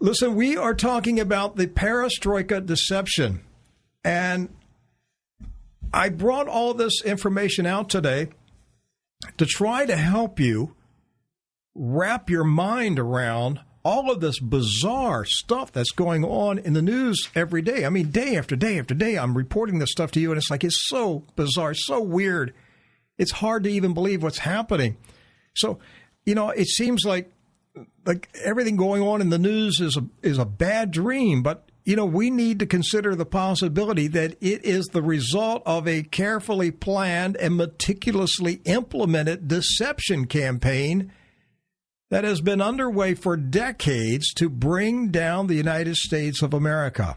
Listen, we are talking about the Perestroika Deception, and I brought all this information out today to try to help you wrap your mind around all of this bizarre stuff that's going on in the news every day. I mean, day after day after day, I'm reporting this stuff to you, and it's like, it's so bizarre, so weird. It's hard to even believe what's happening. So, it seems like everything going on in the news is a bad dream, but we need to consider the possibility that it is the result of a carefully planned and meticulously implemented deception campaign that has been underway for decades to bring down the United States of America.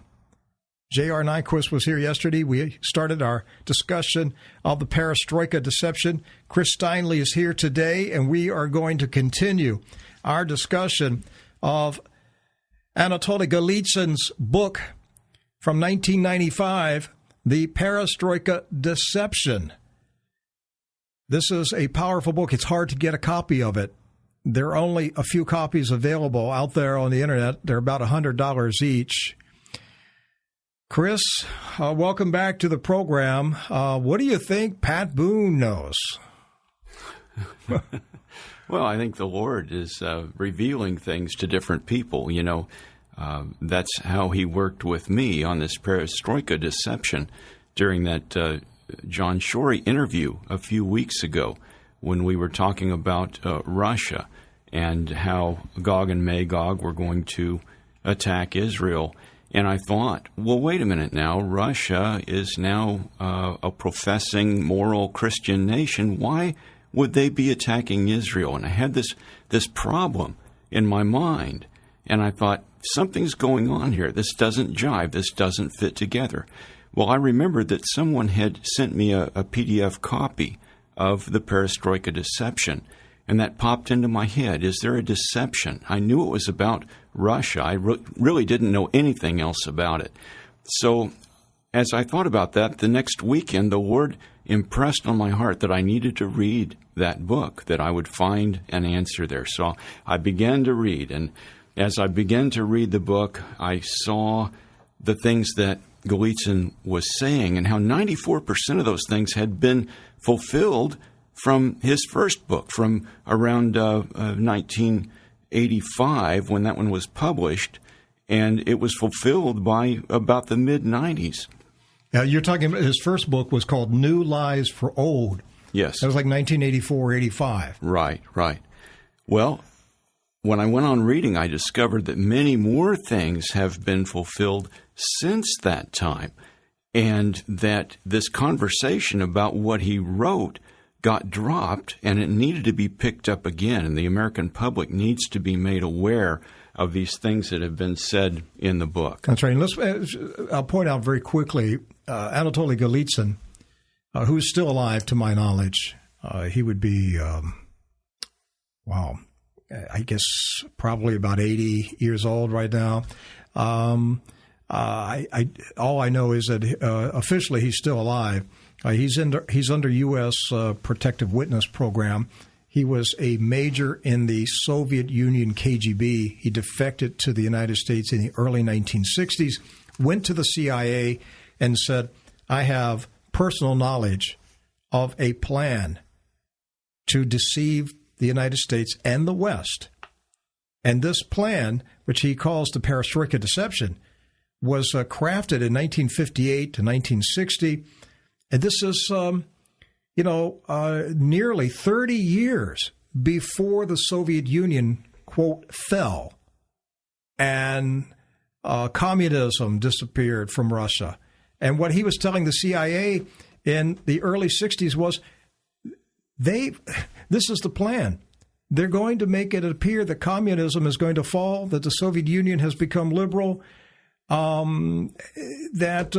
J.R. Nyquist was here yesterday. We started our discussion of the Perestroika Deception. Chris Steinle is here today, and we are going to continue our discussion of Anatoliy Golitsyn's book from 1995, The Perestroika Deception. This is a powerful book. It's hard to get a copy of it. There are only a few copies available out there on the internet. They're about $100 each. Chris, welcome back to the program. What do you think Pat Boone knows? Well, I think the Lord is revealing things to different people. That's how he worked with me on this Perestroika Deception during that John Shorey interview a few weeks ago when we were talking about Russia and how Gog and Magog were going to attack Israel. And I thought, well, wait a minute now. Russia is now a professing moral Christian nation. Why would they be attacking Israel? And I had this problem in my mind. And I thought, something's going on here. This doesn't jive. This doesn't fit together. Well, I remembered that someone had sent me a PDF copy of the Perestroika Deception. And that popped into my head. Is there a deception? I knew it was about Russia. I really didn't know anything else about it. So as I thought about that, the next weekend, the Lord impressed on my heart that I needed to read that book, that I would find an answer there. So I began to read. And as I began to read the book, I saw the things that Golitsyn was saying and how 94% of those things had been fulfilled from his first book, from around 1985 when that one was published, and it was fulfilled by about the mid-90s. Now, you're talking about his first book was called New Lies for Old. Yes. That was like 1984 or 85. Right. Well, when I went on reading, I discovered that many more things have been fulfilled since that time, and that this conversation about what he wrote got dropped, and it needed to be picked up again, and the American public needs to be made aware of these things that have been said in the book. That's right. And I'll point out very quickly, Anatoliy Golitsyn, who's still alive to my knowledge, he would be, I guess probably about 80 years old right now. All I know is that officially he's still alive. He's under U.S. Protective Witness Program. He was a major in the Soviet Union KGB. He defected to the United States in the early 1960s, went to the CIA, and said, I have personal knowledge of a plan to deceive the United States and the West. And this plan, which he calls the Perestroika Deception, was crafted in 1958 to 1960. And this is, nearly 30 years before the Soviet Union, quote, fell and communism disappeared from Russia. And what he was telling the CIA in the early 60s was, this is the plan. They're going to make it appear that communism is going to fall, that the Soviet Union has become liberal, that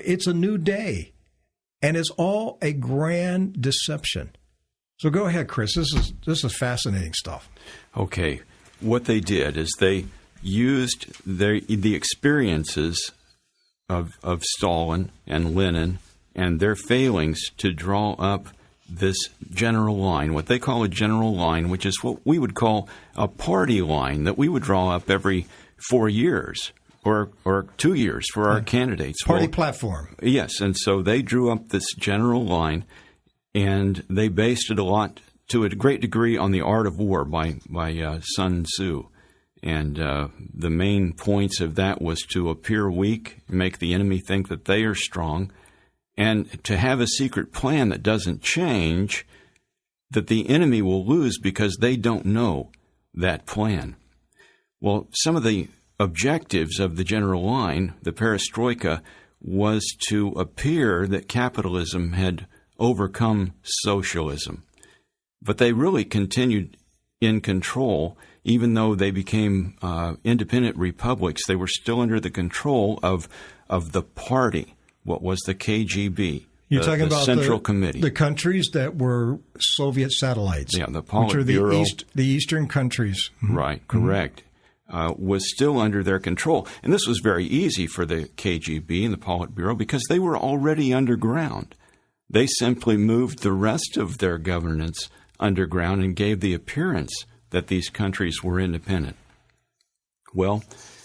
it's a new day. And it's all a grand deception. So go ahead, Chris. This is fascinating stuff. Okay. What they did is they used the experiences of Stalin and Lenin and their failings to draw up this general line, what they call a general line, which is what we would call a party line that we would draw up every 4 years or 2 years for our candidates. Party platform. Yes, and so they drew up this general line, and they based it to a great degree on The Art of War by Sun Tzu. And the main points of that was to appear weak, make the enemy think that they are strong, and to have a secret plan that doesn't change, that the enemy will lose because they don't know that plan. Well, some of the objectives of the general line, the perestroika, was to appear that capitalism had overcome socialism. But they really continued in control. Even though they became independent republics, they were still under the control of the party, what was the KGB. You're talking about Central Committee. The countries that were Soviet satellites. Yeah, the Politburo. Which are the eastern countries. Mm-hmm. Right, correct. Was still under their control. And this was very easy for the KGB and the Politburo because they were already underground. They simply moved the rest of their governance underground and gave the appearance that these countries were independent. Well,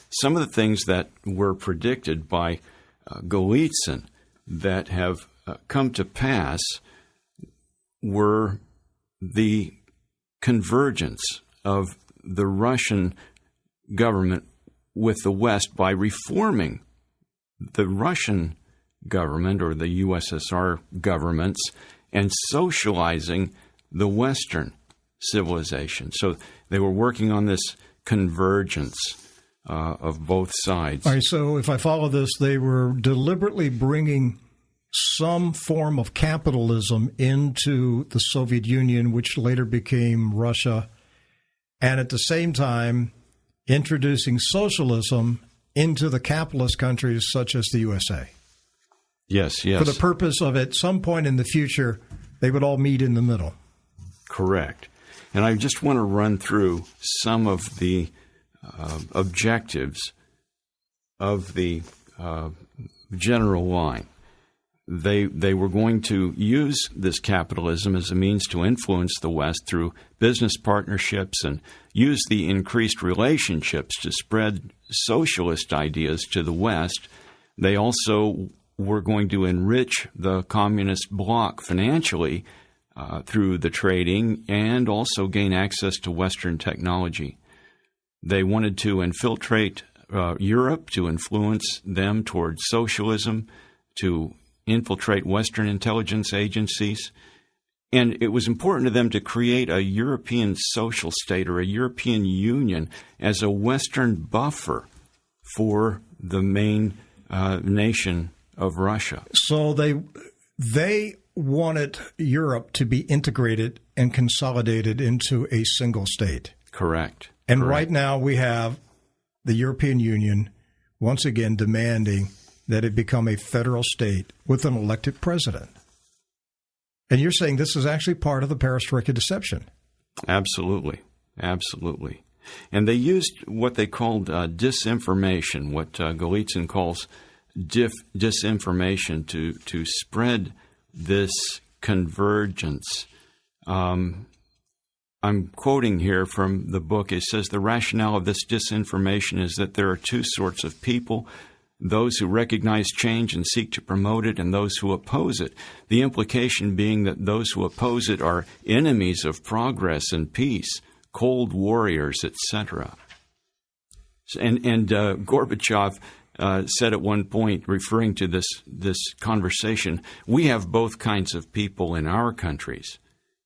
some of the things that were predicted by Golitsyn that have come to pass were the convergence of the Russian government with the West by reforming the Russian government or the USSR governments and socializing the Western civilization. So they were working on this convergence of both sides. All right, so if I follow this, they were deliberately bringing some form of capitalism into the Soviet Union, which later became Russia, and at the same time introducing socialism into the capitalist countries such as the USA. Yes. For the purpose of, at some point in the future, they would all meet in the middle. Correct. And I just want to run through some of the objectives of the general line. They were going to use this capitalism as a means to influence the West through business partnerships and use the increased relationships to spread socialist ideas to the West. They also were going to enrich the communist bloc financially through the trading and also gain access to Western technology. They wanted to infiltrate Europe to influence them towards socialism, to infiltrate Western intelligence agencies. And it was important to them to create a European social state or a European Union as a Western buffer for the main nation of Russia. So they wanted Europe to be integrated and consolidated into a single state. Correct. And right now we have the European Union once again demanding that it become a federal state with an elected president. And you're saying this is actually part of the Perestroika Deception. Absolutely. Absolutely. And they used what they called disinformation, what Golitsyn calls disinformation to spread this convergence. I'm quoting here from the book. It says, the rationale of this disinformation is that there are two sorts of people, those who recognize change and seek to promote it, and those who oppose it. The implication being that those who oppose it are enemies of progress and peace, cold warriors, etc. And Gorbachev said at one point, referring to this conversation, we have both kinds of people in our countries.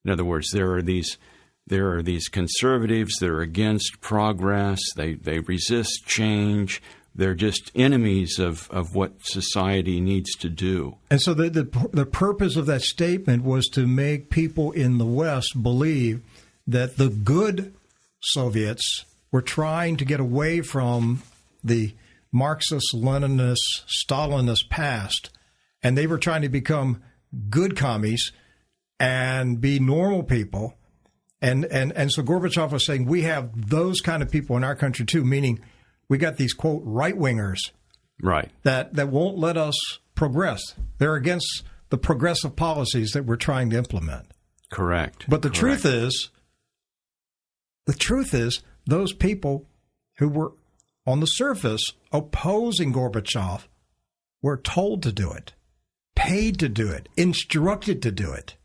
In other words, there are these conservatives that are against progress. They resist change. They're just enemies of what society needs to do. And so the purpose of that statement was to make people in the West believe that the good Soviets were trying to get away from the Marxist, Leninist, Stalinist past, and they were trying to become good commies and be normal people. And so Gorbachev was saying, we have those kind of people in our country too, meaning we got these, quote, right-wingers right. that won't let us progress. They're against the progressive policies that we're trying to implement. Correct. But the truth is, those people who were on the surface opposing Gorbachev were told to do it, paid to do it, instructed to do it.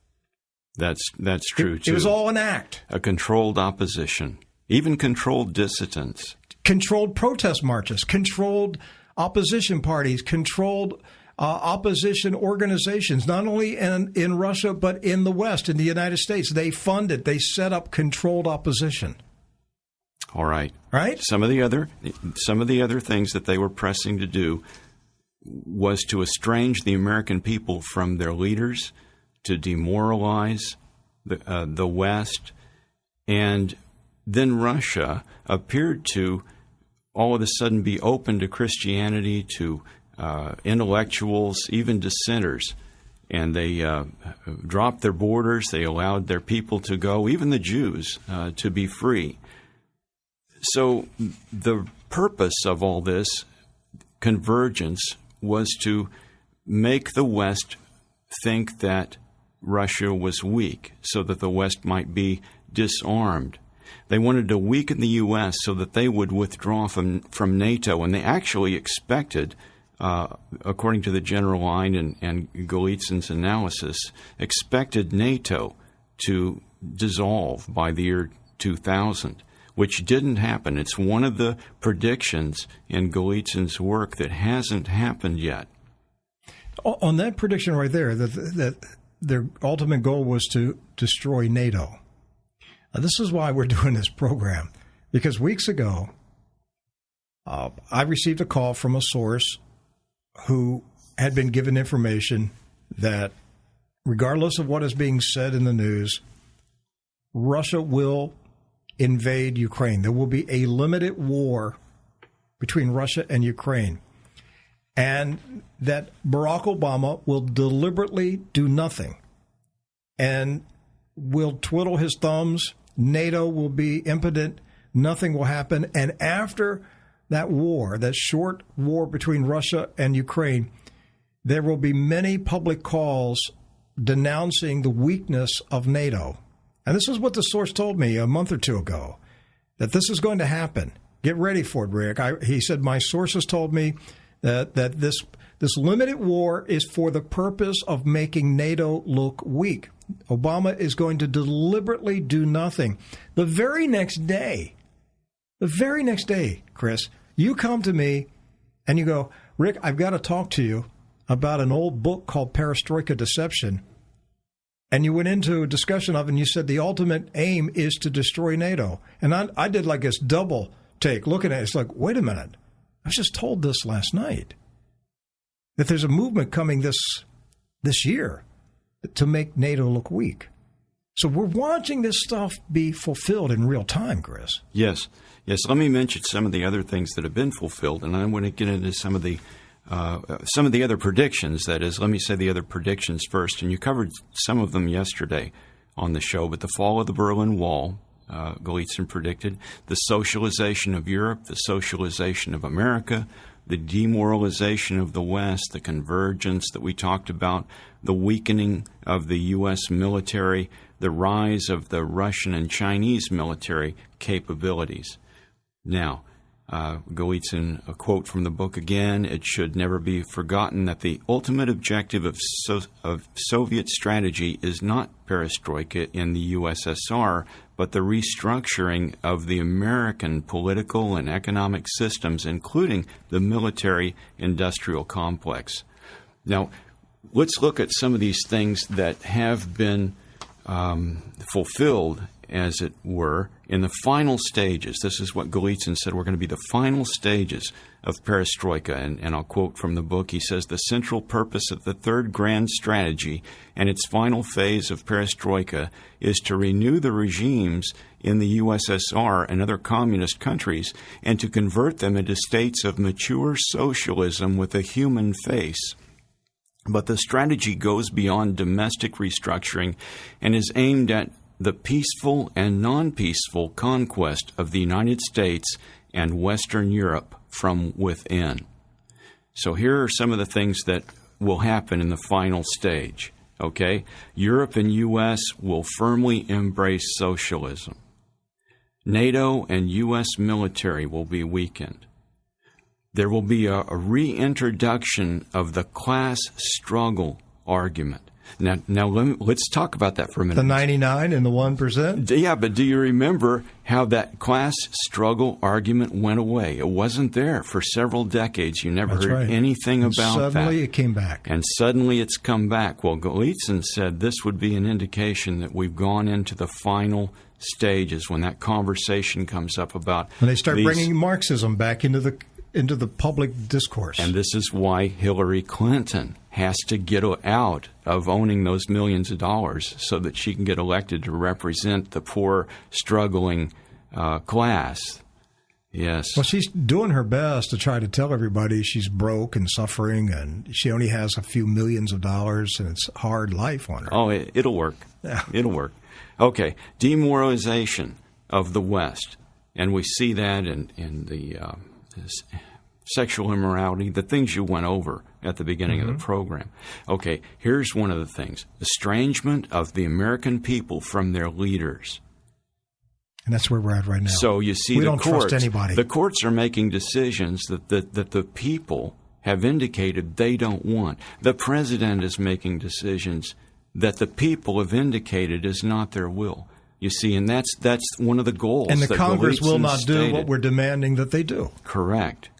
That's true, too. It was all an act. A controlled opposition, even controlled dissidents. Controlled protest marches, controlled opposition parties, controlled opposition organizations, not only in Russia, but in the West, in the United States. They they set up controlled opposition. All right. Right? Some of the other things that they were pressing to do was to estrange the American people from their leaders, to demoralize the West, and then Russia appeared to all of a sudden be open to Christianity, to intellectuals, even dissenters. And they dropped their borders. They allowed their people to go, even the Jews, to be free. So the purpose of all this convergence was to make the West think that Russia was weak, so that the West might be disarmed. They wanted to weaken the U.S. so that they would withdraw from NATO, and they actually expected, according to the general line and Golitsyn's analysis, expected NATO to dissolve by the year 2000, which didn't happen. It's one of the predictions in Golitsyn's work that hasn't happened yet. On that prediction right there, that their ultimate goal was to destroy NATO. Now, this is why we're doing this program, because weeks ago, I received a call from a source who had been given information that, regardless of what is being said in the news, Russia will invade Ukraine. There will be a limited war between Russia and Ukraine, and that Barack Obama will deliberately do nothing and will twiddle his thumbs. NATO will be impotent. Nothing will happen. And after that war, that short war between Russia and Ukraine, there will be many public calls denouncing the weakness of NATO. And this is what the source told me a month or two ago, that this is going to happen. Get ready for it, Rick. He said, my sources told me that this limited war is for the purpose of making NATO look weak. Obama is going to deliberately do nothing. The very next day, Chris, you come to me and you go, Rick, I've got to talk to you about an old book called Perestroika Deception. And you went into a discussion of it, and you said the ultimate aim is to destroy NATO. And I did like this double take, looking at it. It's like, wait a minute. I was just told this last night, that there's a movement coming this year to make NATO look weak. So we're watching this stuff be fulfilled in real time, Chris. Yes. Let me mention some of the other things that have been fulfilled, and I want to get into some of the other predictions. That is, let me say the other predictions first. And you covered some of them yesterday on the show. But the fall of the Berlin Wall, Golitsyn predicted, the socialization of Europe, the socialization of America, the demoralization of the West, the convergence that we talked about, the weakening of the U.S. military, the rise of the Russian and Chinese military capabilities. Now, Golitsyn, a quote from the book again, it should never be forgotten that the ultimate objective of Soviet strategy is not perestroika in the USSR, but the restructuring of the American political and economic systems, including the military-industrial complex. Now, let's look at some of these things that have been fulfilled, as it were, in the final stages. This is what Golitsyn said, we're going to be the final stages of perestroika. And I'll quote from the book. He says, the central purpose of the third grand strategy and its final phase of perestroika is to renew the regimes in the USSR and other communist countries and to convert them into states of mature socialism with a human face. But the strategy goes beyond domestic restructuring and is aimed at the peaceful and non-peaceful conquest of the United States and Western Europe from within. So here are some of the things that will happen in the final stage. Okay? Europe and U.S. will firmly embrace socialism. NATO and U.S. military will be weakened. There will be a reintroduction of the class struggle argument. Now let's talk about that for a minute. The 99 and the 1%? Yeah, but do you remember how that class struggle argument went away? It wasn't there for several decades. You never heard anything about that. Suddenly it came back. And suddenly it's come back. Well, Golitsyn said this would be an indication that we've gone into the final stages when that conversation comes up about when they start bringing Marxism back into the public discourse. And this is why Hillary Clinton has to get out of owning those millions of dollars so that she can get elected to represent the poor, struggling class. Yes. Well, she's doing her best to try to tell everybody she's broke and suffering, and she only has a few millions of dollars, and it's a hard life on her. Oh, it'll work. Yeah. It'll work. Okay, demoralization of the West. And we see that in the sexual immorality, the things you went over at the beginning of the program. Okay, here's one of the things. Estrangement of the American people from their leaders. And that's where we're at right now. So you see, we don't trust anybody. The courts are making decisions that the people have indicated they don't want. The president is making decisions that the people have indicated is not their will. You see, and that's one of the goals. And the that Congress Golitsyn will not stated. do what we're demanding that they do. Correct.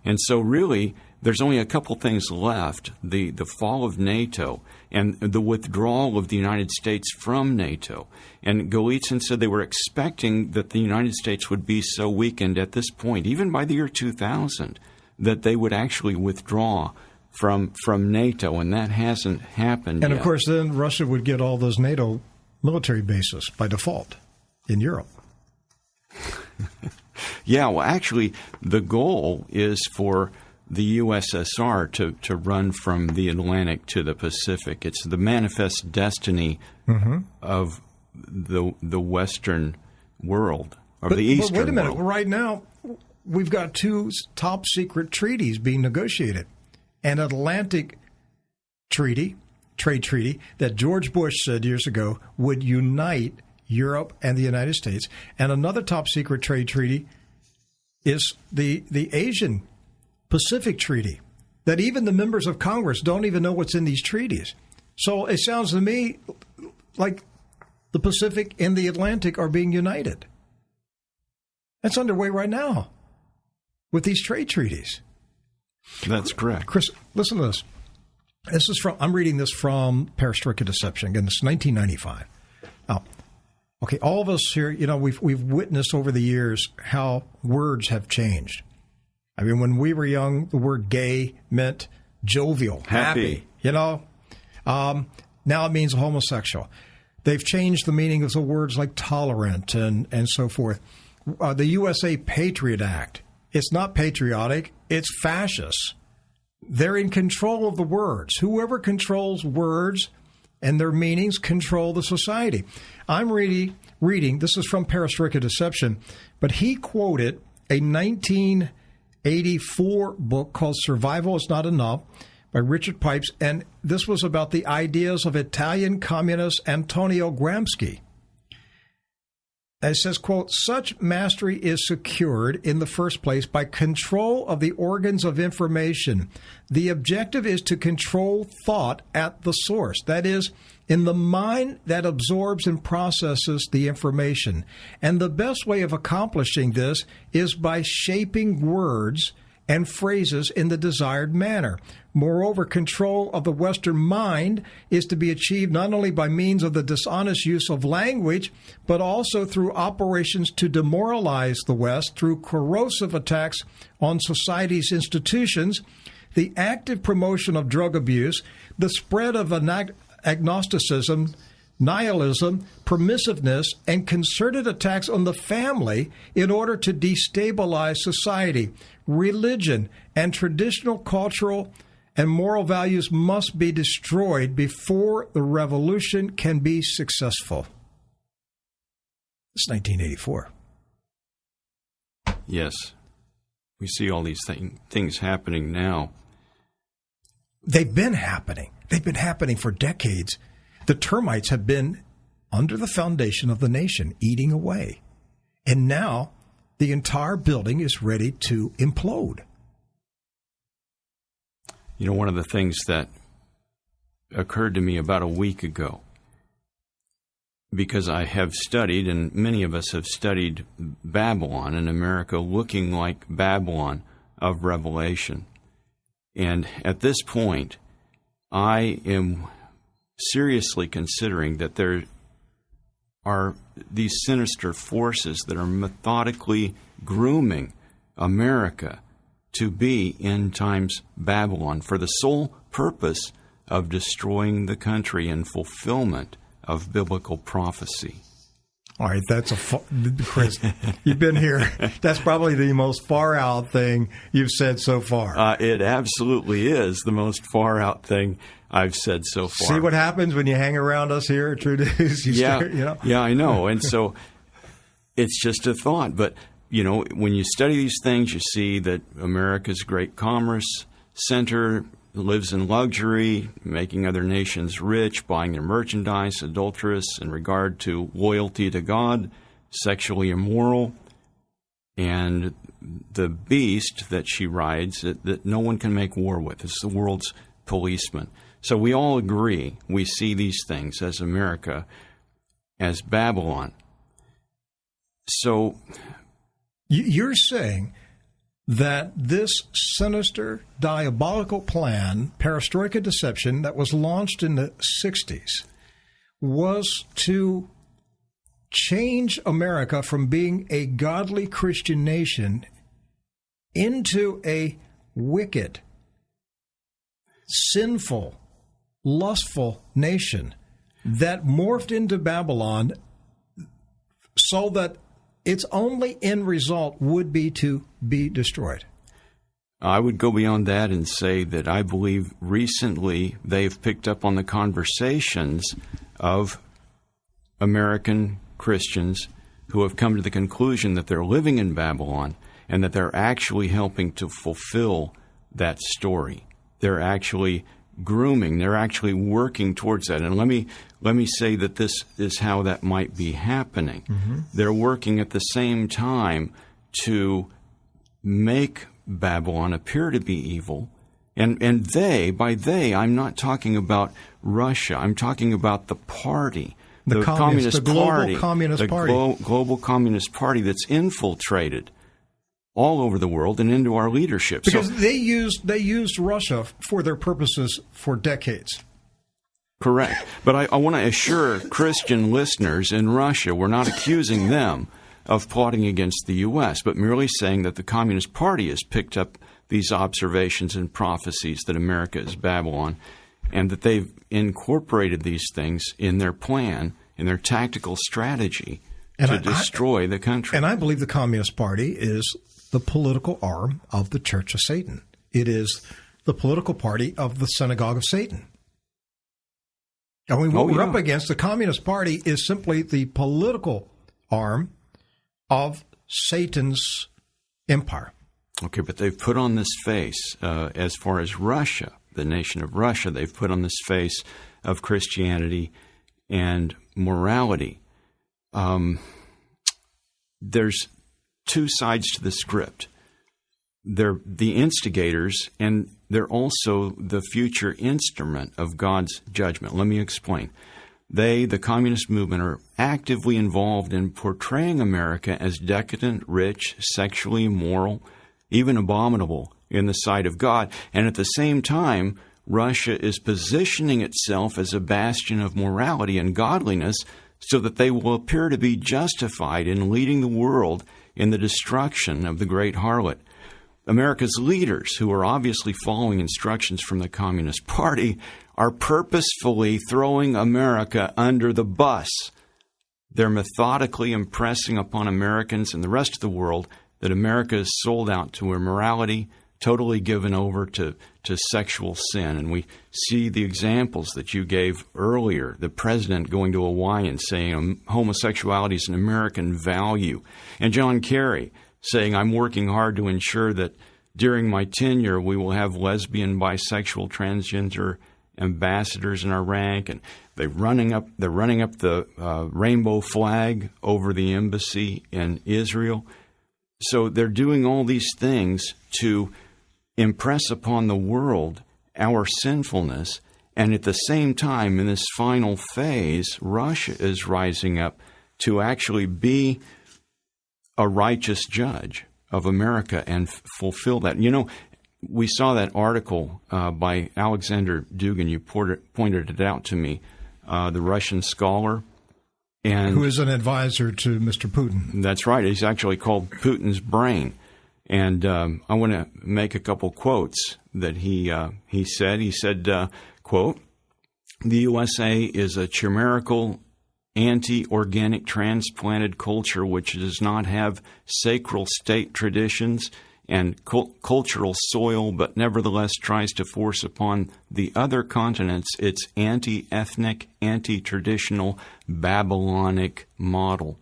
And so really, there's only a couple things left. The fall of NATO and the withdrawal of the United States from NATO. And Golitsyn said they were expecting that the United States would be so weakened at this point, even by the year 2000, that they would actually withdraw from NATO, and that hasn't happened yet. And of course, then Russia would get all those NATO military bases by default in Europe. Yeah, well, actually, the goal is for the USSR to run from the Atlantic to the Pacific. It's the manifest destiny of the Western world, or the Eastern world. But wait a minute. Right now, we've got two top-secret treaties being negotiated. An Atlantic treaty, trade treaty, that George Bush said years ago would unite Europe and the United States. And another top-secret trade treaty is the Asian Pacific Treaty, that even the members of Congress don't even know what's in these treaties. So it sounds to me like the Pacific and the Atlantic are being united. That's underway right now with these trade treaties. That's correct. Chris, listen to this. I'm reading this from Perestroika Deception. Again, this is 1995. Now, okay, all of us here, we've witnessed over the years how words have changed. I mean, when we were young, the word gay meant jovial, happy. Now it means homosexual. They've changed the meaning of the words like tolerant and so forth. The USA Patriot Act, it's not patriotic, it's fascist. They're in control of the words. Whoever controls words and their meanings control the society. I'm reading, this is from Perestroika Deception, but he quoted a 1984 book called Survival is Not Enough by Richard Pipes, and this was about the ideas of Italian communist Antonio Gramsci. And it says, quote, such mastery is secured in the first place by control of the organs of information. The objective is to control thought at the source, that is, in the mind that absorbs and processes the information. And the best way of accomplishing this is by shaping words and phrases in the desired manner. Moreover, control of the Western mind is to be achieved not only by means of the dishonest use of language, but also through operations to demoralize the West through corrosive attacks on society's institutions, the active promotion of drug abuse, the spread of agnosticism, nihilism, permissiveness, and concerted attacks on the family in order to destabilize society. Religion and traditional cultural and moral values must be destroyed before the revolution can be successful. It's 1984. Yes. We see all these things happening now. They've been happening. They've been happening for decades. The termites have been under the foundation of the nation, eating away. And now the entire building is ready to implode. You know, one of the things that occurred to me about a week ago, because I have studied, and many of us have studied Babylon and America looking like Babylon of Revelation. And at this point, I am seriously considering that there are these sinister forces that are methodically grooming America to be end times Babylon for the sole purpose of destroying the country in fulfillment of biblical prophecy. All right, that's Chris, you've been here. That's probably the most far-out thing you've said so far. It absolutely is the most far-out thing I've said so far. See what happens when you hang around us here at Trunews? Yeah, I know. And so it's just a thought. But, you know, when you study these things, you see that America's great commerce center lives in luxury, making other nations rich, buying their merchandise, adulterous in regard to loyalty to God, sexually immoral, and the beast that she rides that no one can make war with is the world's policeman. So we all agree, we see these things as America, as Babylon. So you're saying that this sinister, diabolical plan, Perestroika Deception, that was launched in the 60s, was to change America from being a godly Christian nation into a wicked, sinful, lustful nation that morphed into Babylon so that its only end result would be to be destroyed. I would go beyond that and say that I believe recently they've picked up on the conversations of American Christians who have come to the conclusion that they're living in Babylon and that they're actually helping to fulfill that story. They're actually grooming, they're actually working towards that. And let me say that this is how that might be happening. Mm-hmm. They're working at the same time to make Babylon appear to be evil. And by they, I'm not talking about Russia. I'm talking about the party, the Communist Party, global Communist Party that's infiltrated all over the world and into our leadership. Because they used Russia for their purposes for decades. Correct. But I want to assure Christian listeners in Russia, we're not accusing them of plotting against the U.S., but merely saying that the Communist Party has picked up these observations and prophecies that America is Babylon, and that they've incorporated these things in their plan, in their tactical strategy to destroy the country. And I believe the Communist Party is the political arm of the Church of Satan. It is the political party of the Synagogue of Satan. And what we're up against, the Communist Party is simply the political arm of Satan's empire. Okay, but they've put on this face, as far as Russia, the nation of Russia, they've put on this face of Christianity and morality. There's two sides to the script. They're the instigators, and they're also the future instrument of God's judgment. Let me explain. They, the communist movement, are actively involved in portraying America as decadent, rich, sexually immoral, even abominable in the sight of God. And at the same time, Russia is positioning itself as a bastion of morality and godliness so that they will appear to be justified in leading the world in the destruction of the great harlot. America's leaders, who are obviously following instructions from the Communist Party, are purposefully throwing America under the bus. They're methodically impressing upon Americans and the rest of the world that America is sold out to immorality, totally given over to sexual sin. And we see the examples that you gave earlier, the president going to Hawaii and saying homosexuality is an American value, and John Kerry saying, I'm working hard to ensure that during my tenure, we will have lesbian, bisexual, transgender ambassadors in our rank, and they're running up the rainbow flag over the embassy in Israel. So they're doing all these things to impress upon the world our sinfulness, and at the same time, in this final phase, Russia is rising up to actually be a righteous judge of America and fulfill that. You know, we saw that article by Alexander Dugin. You pointed it out to me, the Russian scholar. And who is an advisor to Mr. Putin. That's right. He's actually called Putin's brain. And I want to make a couple quotes that he said. He said, quote, "The USA is a chimerical, anti-organic, transplanted culture which does not have sacral state traditions and cultural soil, but nevertheless tries to force upon the other continents its anti-ethnic, anti-traditional, Babylonic model."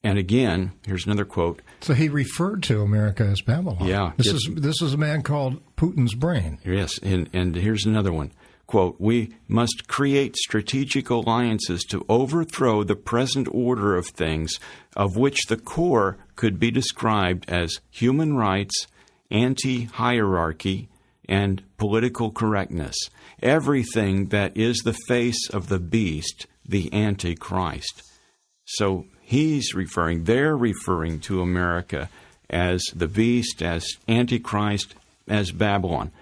And again, here's another quote. So he referred to America as Babylon. Yeah. This is a man called Putin's brain. Yes, and here's another one. Quote, "We must create strategic alliances to overthrow the present order of things, of which the core could be described as human rights, anti-hierarchy, and political correctness. Everything that is the face of the beast, the Antichrist." So they're referring to America as the beast, as Antichrist, as Babylon.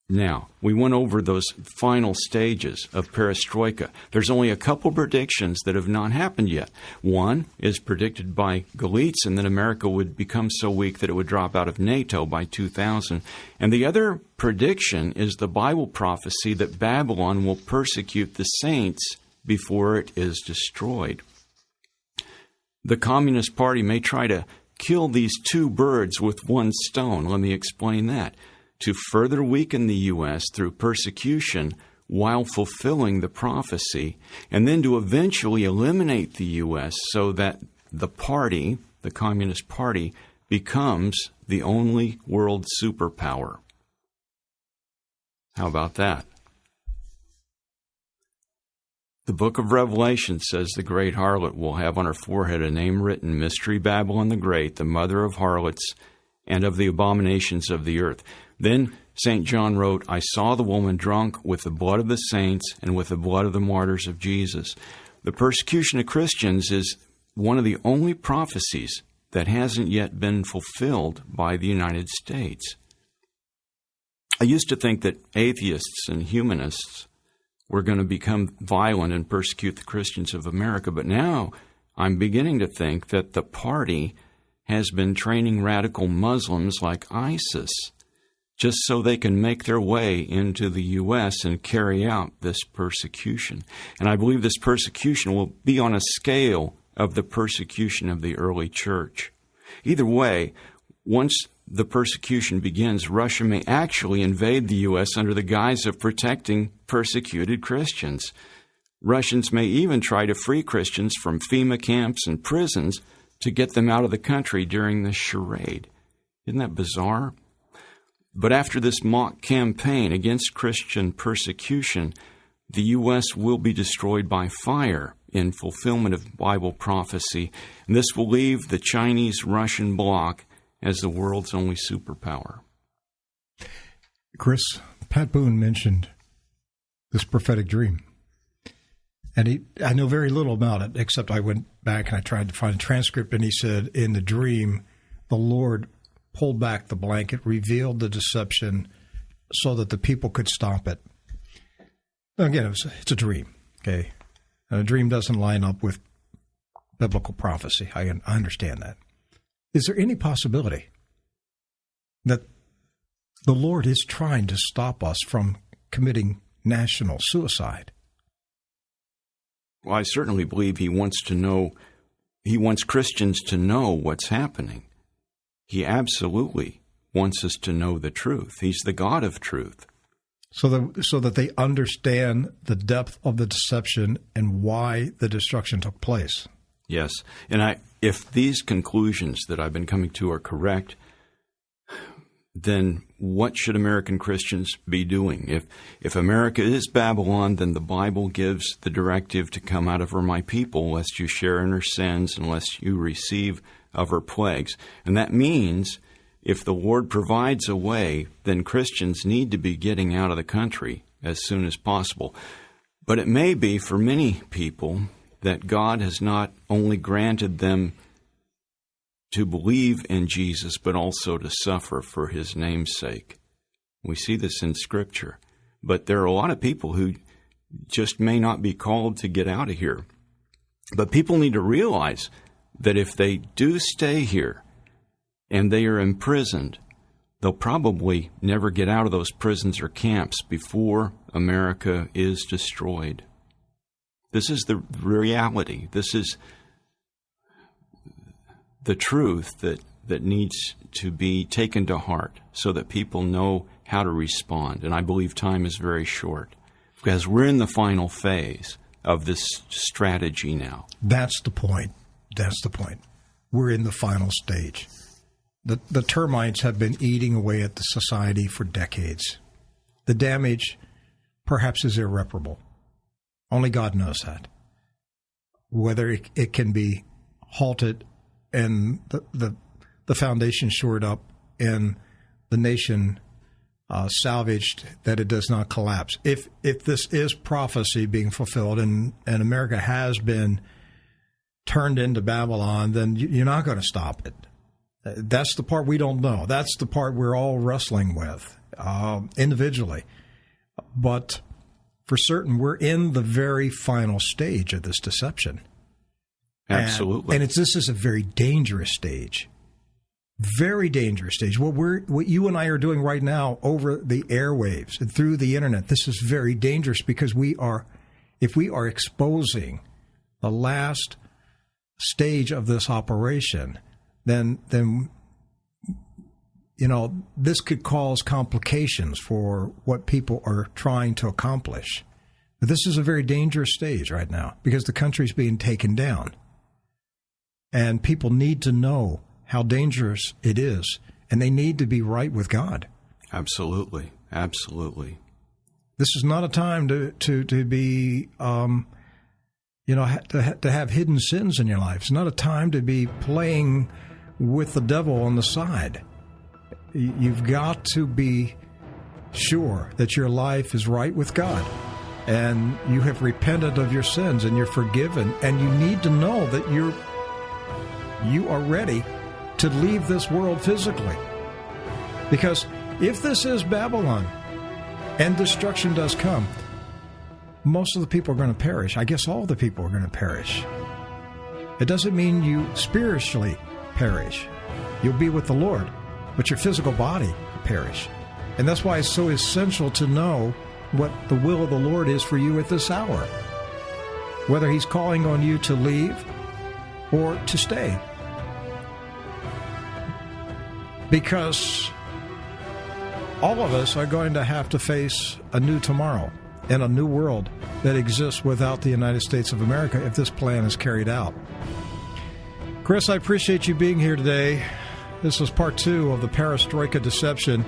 Now, we went over those final stages of perestroika. There's only a couple predictions that have not happened yet. One is predicted by Golitsyn that America would become so weak that it would drop out of NATO by 2000. And the other prediction is the Bible prophecy that Babylon will persecute the saints before it is destroyed. The Communist Party may try to kill these two birds with one stone. Let me explain that. To further weaken the U.S. through persecution while fulfilling the prophecy, and then to eventually eliminate the U.S. so that the party, the Communist Party, becomes the only world superpower. How about that? The book of Revelation says the great harlot will have on her forehead a name written, Mystery Babylon the Great, the mother of harlots and of the abominations of the earth. Then St. John wrote, "I saw the woman drunk with the blood of the saints and with the blood of the martyrs of Jesus." The persecution of Christians is one of the only prophecies that hasn't yet been fulfilled by the United States. I used to think that atheists and humanists were going to become violent and persecute the Christians of America, but now I'm beginning to think that the party has been training radical Muslims like ISIS just so they can make their way into the U.S. and carry out this persecution. And I believe this persecution will be on a scale of the persecution of the early church. Either way, once the persecution begins, Russia may actually invade the U.S. under the guise of protecting persecuted Christians. Russians may even try to free Christians from FEMA camps and prisons to get them out of the country during this charade. Isn't that bizarre? But after this mock campaign against Christian persecution, the U.S. will be destroyed by fire in fulfillment of Bible prophecy. And this will leave the Chinese-Russian bloc as the world's only superpower. Chris, Pat Boone mentioned this prophetic dream. And I know very little about it, except I went back and I tried to find a transcript, and he said in the dream, the Lord pulled back the blanket, revealed the deception so that the people could stop it. Now, again, it's a dream, okay? And a dream doesn't line up with biblical prophecy. I understand that. Is there any possibility that the Lord is trying to stop us from committing national suicide? Well, I certainly believe he wants Christians to know what's happening. He absolutely wants us to know the truth. He's the God of truth. So that they understand the depth of the deception and why the destruction took place. Yes. And if these conclusions that I've been coming to are correct, then what should American Christians be doing? If America is Babylon, then the Bible gives the directive to come out of her, my people, lest you share in her sins, and lest you receive of her plagues. And that means if the Lord provides a way, then Christians need to be getting out of the country as soon as possible. But it may be for many people that God has not only granted them to believe in Jesus, but also to suffer for his name's sake. We see this in Scripture. But there are a lot of people who just may not be called to get out of here. But people need to realize that if they do stay here and they are imprisoned, they'll probably never get out of those prisons or camps before America is destroyed. This is the reality. This is the truth that needs to be taken to heart so that people know how to respond. And I believe time is very short because we're in the final phase of this strategy now. That's the point. That's the point. We're in the final stage. The termites have been eating away at the society for decades. The damage perhaps is irreparable. Only God knows that. Whether it can be halted and the foundation shored up and the nation salvaged, that it does not collapse. If this is prophecy being fulfilled and America has been turned into Babylon, then you're not going to stop it. That's the part we don't know. That's the part we're all wrestling with individually. But for certain, we're in the very final stage of this deception. Absolutely. And this is a very dangerous stage. Very dangerous stage. What you and I are doing right now over the airwaves and through the internet, this is very dangerous because if we are exposing the last stage of this operation, then this could cause complications for what people are trying to accomplish. But this is a very dangerous stage right now because the country's being taken down. And people need to know how dangerous it is, and they need to be right with God. Absolutely. Absolutely. This is not a time to be, to have hidden sins in your life. It's not a time to be playing with the devil on the side. You've got to be sure that your life is right with God, and you have repented of your sins, and you're forgiven, and you need to know that you are ready to leave this world physically. Because if this is Babylon and destruction does come, most of the people are going to perish. I guess all the people are going to perish. It doesn't mean you spiritually perish. You'll be with the Lord, but your physical body will perish. And that's why it's so essential to know what the will of the Lord is for you at this hour. Whether he's calling on you to leave or to stay. Because all of us are going to have to face a new tomorrow and a new world that exists without the United States of America if this plan is carried out. Chris, I appreciate you being here today. This was part 2 of the Perestroika Deception.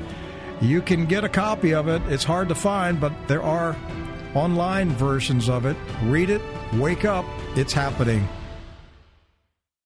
You can get a copy of it. It's hard to find, but there are online versions of it. Read it. Wake up. It's happening.